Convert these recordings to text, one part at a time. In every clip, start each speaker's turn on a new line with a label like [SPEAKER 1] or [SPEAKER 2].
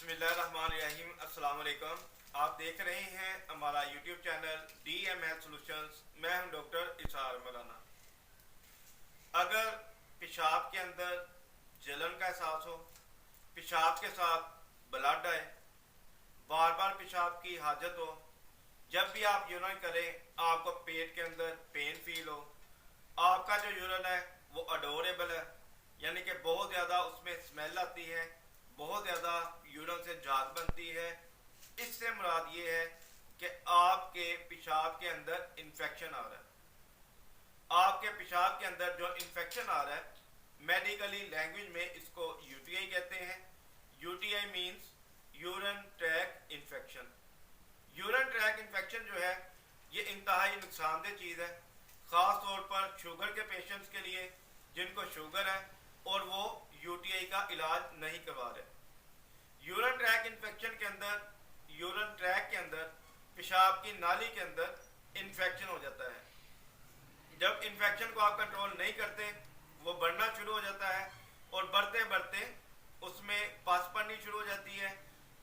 [SPEAKER 1] बिस्मिल्लाहिर्रहमानिर्रहीम। अस्सलाम वालेकुम। आप देख रहे हैं हमारा यूट्यूब चैनल DML सॉल्यूशंस। मैं हूं डॉक्टर इसार मौलाना। अगर पेशाब के अंदर जलन का एहसास हो, पेशाब के साथ ब्लड आए, बार बार पेशाब की हाजत हो, जब भी आप यूरिन करें आपको पेट के अंदर पेन फील हो, आपका जो यूरिन है वो अडोरेबल है, यानी कि बहुत ज़्यादा उसमें स्मेल आती है, बहुत ज़्यादा यूरिन से झाग बनती है, इससे मुराद ये है कि आपके पेशाब के अंदर इन्फेक्शन आ रहा है। आपके पेशाब के अंदर जो इन्फेक्शन आ रहा है, मेडिकली लैंग्वेज में इसको यूटीआई कहते हैं। UTI means urine track infection. Urine track infection जो है ये इंतहाई नुकसानदेह चीज़ है, ख़ास तौर पर शुगर के पेशेंट्स के लिए जिनको शुगर है और वो यूटीआई का इलाज नहीं करवा रहे। यूरिन ट्रैक इन्फेक्शन के अंदर, यूरिन ट्रैक के अंदर, पेशाब की नाली के अंदर इन्फेक्शन हो जाता है। जब इन्फेक्शन को आप कंट्रोल नहीं करते वो बढ़ना शुरू हो जाता है और बढ़ते बढ़ते उसमें पस पड़नी शुरू हो जाती है,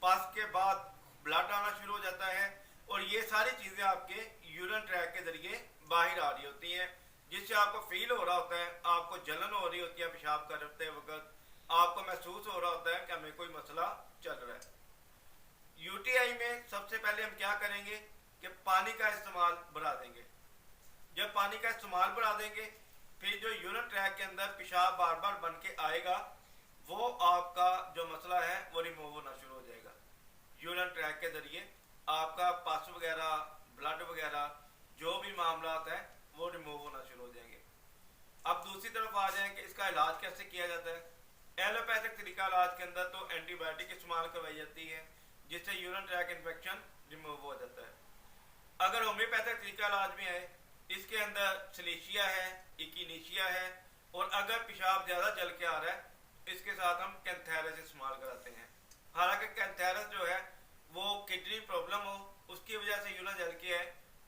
[SPEAKER 1] पस के बाद ब्लड आना शुरू हो जाता है और ये सारी चीज़ें आपके यूरिन ट्रैक के जरिए बाहर आ रही होती हैं, जिससे आपको फील हो रहा होता है, आपको जलन हो रही होती है, पेशाब करते वक्त आपको महसूस हो रहा होता है कि हमें कोई मसला चल रहा है। यूटीआई में सबसे पहले हम क्या करेंगे कि पानी का इस्तेमाल बढ़ा देंगे। जब पानी का इस्तेमाल बढ़ा देंगे फिर जो यूरिन ट्रैक के अंदर पेशाब बार बार बन के आएगा वो आपका जो मसला है वो रिमूव होना शुरू हो जाएगा। यूरिन ट्रैक के जरिए आपका पस वगैरह, ब्लड वगैरह जो भी मामला है वो रिमूव होना शुरू हो जाएंगे। अब दूसरी तरफ आ जाए कि इसका इलाज कैसे किया जाता है। एलोपैथिक तरीका इलाज के अंदर तो एंटीबायोटिक इस्तेमाल करवाई जाती है जिससे यूरिन ट्रैक इन्फेक्शन रिमूव हो जाता है। अगर होम्योपैथिक तरीका इलाज में है, इसके अंदर सलीशिया है, इकिनीशिया है और अगर पेशाब ज़्यादा जल के आ रहा है इसके साथ हम कैंथेरस इस्तेमाल कराते हैं। हालांकि कैंथेरस जो है वो किडनी प्रॉब्लम हो उसकी वजह से यूरिन जल के है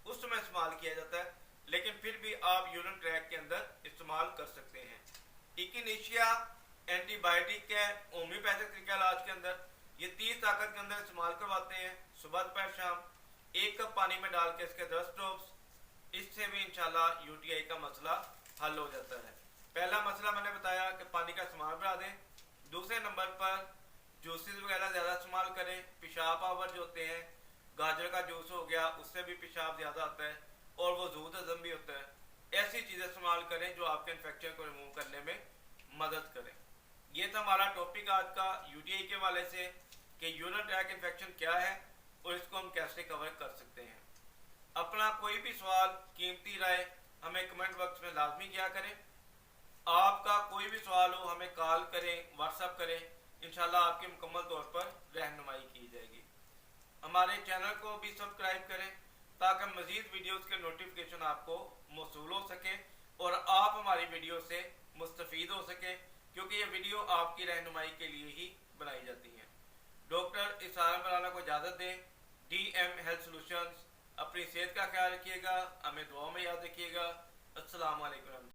[SPEAKER 1] उस समय इस्तेमाल किया जाता है, लेकिन फिर भी आप यूरिन ट्रैक के अंदर इस्तेमाल कर सकते हैं। इकिनीशिया एंटीबायोटिक है होम्योपैथिक तरीका इलाज के अंदर, ये 30 ताकत के अंदर इस्तेमाल करवाते हैं सुबह दोपहर शाम। 1 कप पानी में डाल के इसके 10 ड्रॉप्स, इससे भी इंशाल्लाह यूटीआई का मसला हल हो जाता है। पहला मसला मैंने बताया कि पानी का इस्तेमाल बढ़ा दें। दूसरे नंबर पर जूसेस वगैरह ज़्यादा इस्तेमाल करें। पेशाब आवर जो होते हैं, गाजर का जूस हो गया उससे भी पेशाब ज़्यादा आता है और वो जूद हजम भी होता है। ऐसी चीज़ें इस्तेमाल करें जो आपके इन्फेक्शन को रिमूव करने में मदद करें। ये था हमारा टॉपिक आज का यूटीआई के वाले से कि यूरिन ट्रैक इन्फेक्शन क्या है और इसको हम कैसे कवर कर सकते हैं। अपना कोई भी सवाल, कीमती राय हमें कमेंट बॉक्स में लाजमी किया करें। आपका कोई भी सवाल हो हमें कॉल करें, व्हाट्सअप करें, इंशाल्लाह आपकी मुकम्मल तौर पर रहनुमाई की जाएगी। हमारे चैनल को भी सब्सक्राइब करें ताकि मज़ीद वीडियोस के नोटिफिकेशन आपको मौसूल हो सके और आप हमारी वीडियो से मुस्तफ़ीद हो सकें, क्योंकि ये वीडियो आपकी रहनुमाई के लिए ही बनाई जाती हैं। डॉक्टर इसार मौलाना को इजाज़त दें। DM health solutions. अपनी सेहत का ख्याल रखिएगा, हमें दुआ में याद रखिएगा। अस्सलाम वालेकुम।